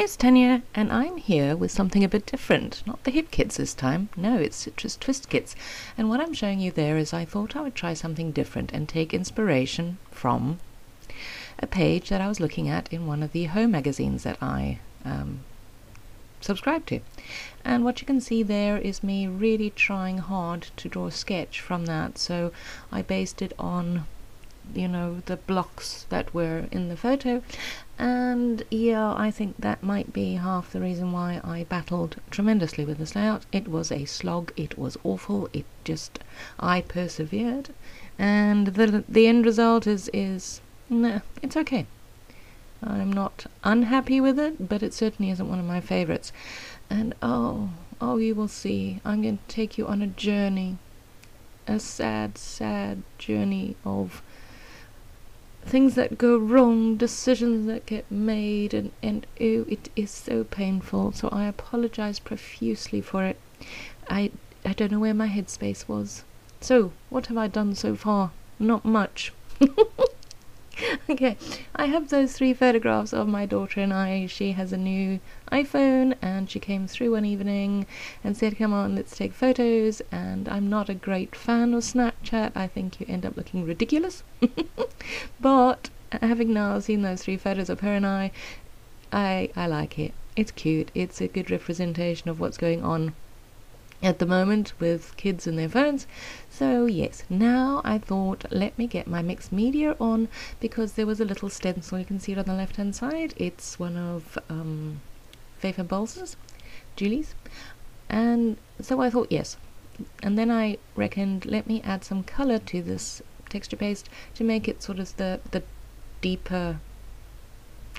Here's Tanya, and I'm here with something a bit different. Not the hip kits this time. No, it's Citrus Twist kits. And what I'm showing you there is I thought I would try something different and take inspiration from a page that I was looking at in one of the home magazines that I subscribe to. And what you can see there is me really trying hard to draw a sketch from that. So I based it on, you know, the blocks that were in the photo. And yeah, I think that might be half the reason why I battled tremendously with this layout. It was a slog, it was awful, I persevered, and the end result is nah, it's okay. I'm not unhappy with it, but it certainly isn't one of my favorites. And oh, you will see, I'm going to take you on a journey, a sad journey of things that go wrong, decisions that get made, and oh, it is so painful. So I apologize profusely for it. I don't know where my headspace was. So what have I done so far? Not much. Okay, I have those 3 photographs of my daughter and I. She has a new iPhone and she came through one evening and said, come on, let's take photos. And I'm not a great fan of Snapchat. I think you end up looking ridiculous. But having now seen those 3 photos of her and I like it. It's cute. It's a good representation of what's going on at the moment with kids and their phones. So yes, now I thought, let me get my mixed media on, because there was a little stencil, you can see it on the left hand side. It's one of Faith and Bols's, Julie's, and so I thought yes, and then I reckoned, let me add some color to this texture paste to make it sort of the deeper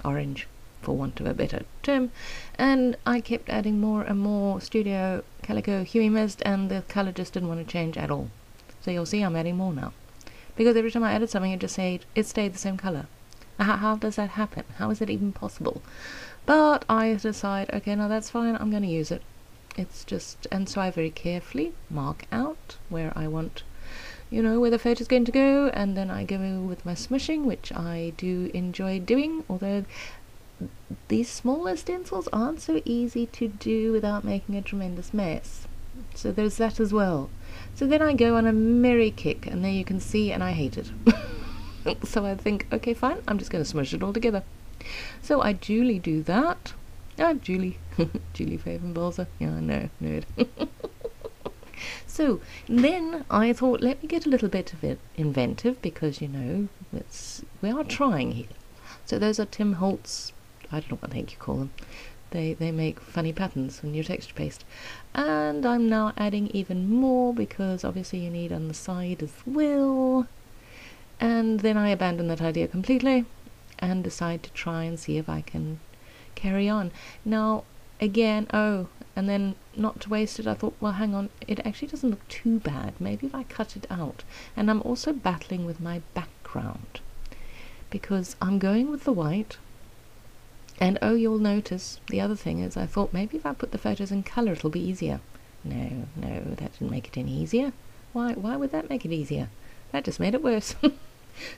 orange, for want of a better term. And I kept adding more and more Studio Calico Huey Mist, and the color just didn't want to change at all. So you'll see I'm adding more now, because every time I added something it stayed the same color. How does that happen? How is it even possible? But I decide, okay, no, that's fine, I'm going to use it. It's just, and so I very carefully mark out where I want, you know, where the photo's going to go, and then I go with my smishing, which I do enjoy doing, although these smaller stencils aren't so easy to do without making a tremendous mess. So there's that as well. So then I go on a merry kick, and there you can see, and I hate it. So I think, okay, fine, I'm just going to smush it all together. So I duly do that. Julie. Julie Favenbolzer. Yeah, I know, nerd. So then I thought, let me get a little bit of it inventive, because, you know, we are trying here. So those are Tim Holtz, I don't know what the heck you call them. They make funny patterns on your texture paste. And I'm now adding even more, because obviously you need on the side as well. And then I abandon that idea completely and decide to try and see if I can carry on. Now, again, and then not to waste it, I thought, well, hang on, it actually doesn't look too bad. Maybe if I cut it out. And I'm also battling with my background, because I'm going with the white. And you'll notice the other thing is, I thought maybe if I put the photos in color it'll be easier. No, that didn't make it any easier. Why would that make it easier? That just made it worse.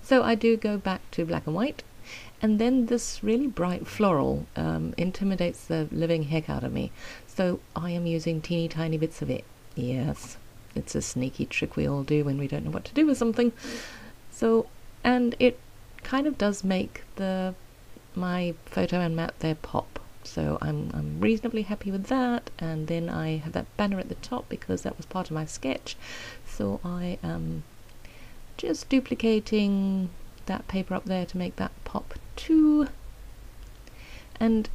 So I do go back to black and white, and then this really bright floral intimidates the living heck out of me. So I am using teeny tiny bits of it. Yes, it's a sneaky trick we all do when we don't know what to do with something. So, and it kind of does make my photo and map there pop. So I'm reasonably happy with that. And then I have that banner at the top, because that was part of my sketch. So I am just duplicating that paper up there to make that pop too. And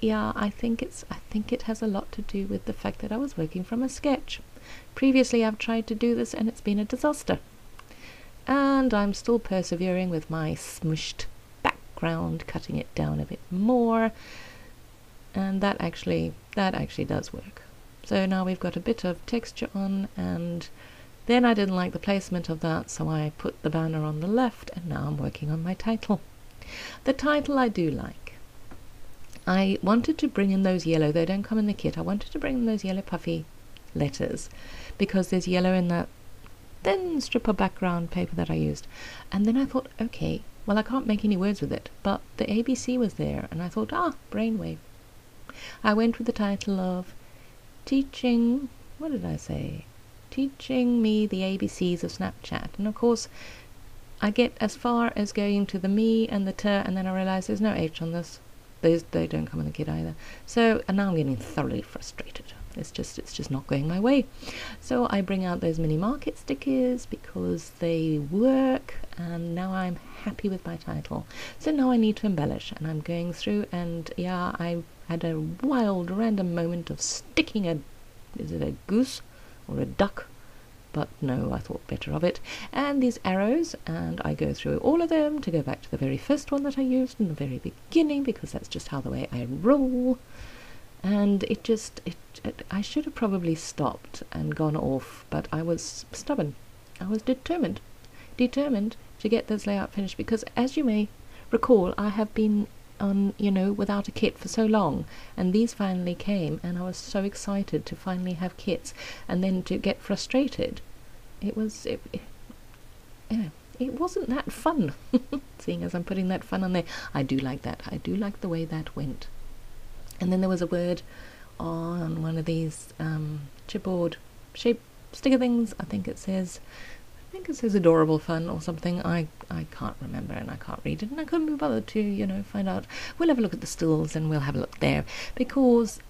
yeah, I think it has a lot to do with the fact that I was working from a sketch. Previously I've tried to do this and it's been a disaster. And I'm still persevering with my smushed background, cutting it down a bit more, and that actually does work. So now we've got a bit of texture on, and then I didn't like the placement of that, so I put the banner on the left, and now I'm working on my title. The title I do like. I wanted to bring in those yellow, they don't come in the kit, I wanted to bring in those yellow puffy letters, because there's yellow in that thin strip of background paper that I used. And then I thought, okay, well, I can't make any words with it, but the ABC was there, and I thought, brainwave. I went with the title of Teaching, what did I say? Teaching me the ABCs of Snapchat. And of course, I get as far as going to the me and the t, and then I realise there's no H on this. They don't come in the kit either. So, and now I'm getting thoroughly frustrated. It's just not going my way. So I bring out those mini market stickers because they work, and now I'm happy with my title. So now I need to embellish, and I'm going through, and yeah, I had a wild random moment of sticking is it a goose or a duck? But no, I thought better of it. And these arrows, and I go through all of them to go back to the very first one that I used in the very beginning, because that's just how the way I roll. And I should have probably stopped and gone off, but I was stubborn. I was determined to get this layout finished, because as you may recall, I have been on, without a kit for so long, and these finally came, and I was so excited to finally have kits, and then to get frustrated. It wasn't that fun, seeing as I'm putting that fun on there. I do like that. I do like the way that went. And then there was a word on one of these chipboard shape sticker things. I think it says adorable fun or something. I can't remember, and I can't read it, and I couldn't be bothered to find out. We'll have a look at the stills, and we'll have a look there, because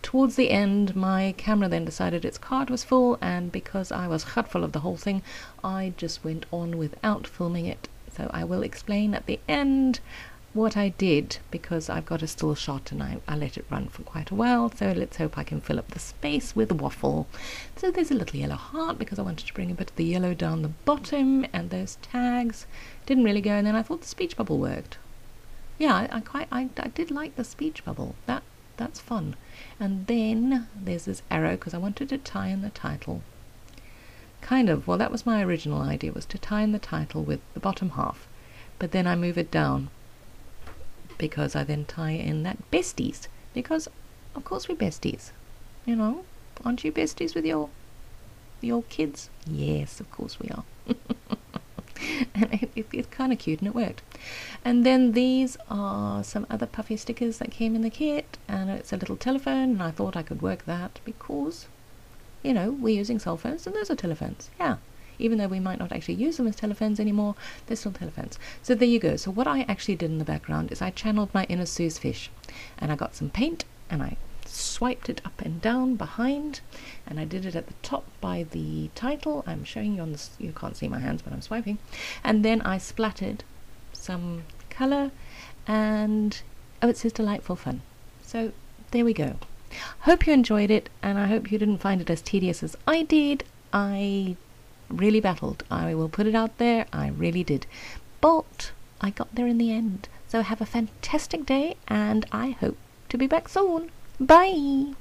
towards the end my camera then decided its card was full, and because I was full of the whole thing, I just went on without filming it. So I will explain at the end what I did, because I've got a still shot and I let it run for quite a while, so let's hope I can fill up the space with waffle. So there's a little yellow heart because I wanted to bring a bit of the yellow down the bottom, and those tags didn't really go, and then I thought the speech bubble worked. Yeah, I did like the speech bubble. That's fun. And then there's this arrow because I wanted to tie in the title. Well, that was my original idea, was to tie in the title with the bottom half, but then I move it down, because I then tie in that besties, because of course we're besties, aren't you besties with your kids? Yes, of course we are. And it's kind of cute, and it worked. And then these are some other puffy stickers that came in the kit, and it's a little telephone, and I thought I could work that because we're using cell phones, and those are telephones. Yeah, even though we might not actually use them as telephones anymore, they're still telephones. So there you go. So what I actually did in the background is I channeled my inner Sue's fish, and I got some paint, and I swiped it up and down behind, and I did it at the top by the title. I'm showing you on this, you can't see my hands, but I'm swiping. And then I splattered some colour, and it says delightful fun. So there we go. Hope you enjoyed it, and I hope you didn't find it as tedious as I did. I really battled. I will put it out there. I really did. But I got there in the end. So have a fantastic day, and I hope to be back soon. Bye!